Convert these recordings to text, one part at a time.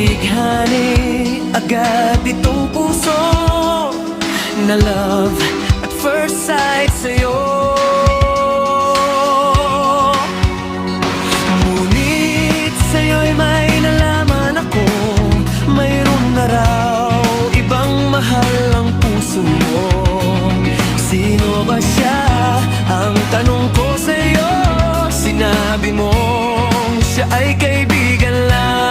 Nabighani agad itong puso na love at first sight sa'yo. Ngunit sa'yo'y may nalaman ako, mayroon na raw ibang mahal ang puso mo. Sino ba siya? Ang tanong ko sa'yo. Sinabi mong siya ay kaibigan lang.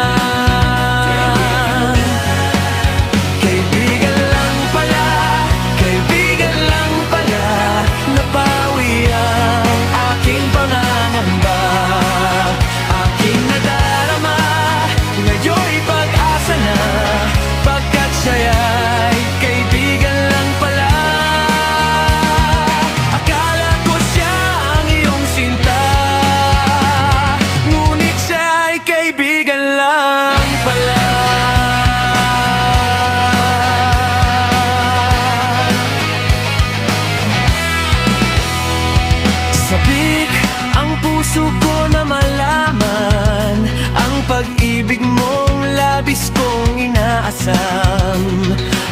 Sabik ang puso ko na malaman ang pag-ibig mong labis kong inaasam.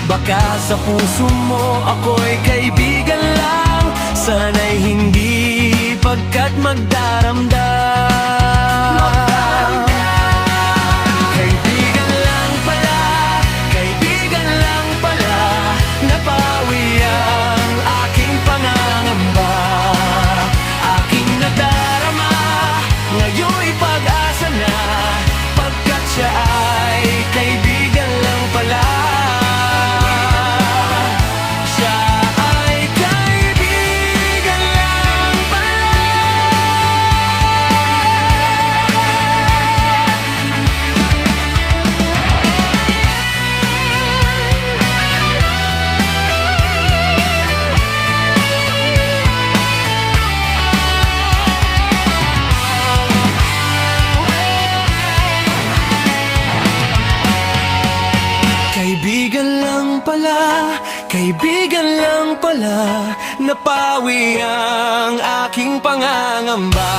Baka sa puso mo ako'y kaibigan lang, sana'y hindi pagkat magdaramdam. Kaibigan lang pala, kaibigan lang pala, napawi ang aking pangangamba. Ngayon'y pag-asa na, pagkat siya ay kaibigan lang pala. Siya ay kaibigan lang pala. Kaibigan lang pala, kaibigan lang pala, napawi ang aking pangangamba.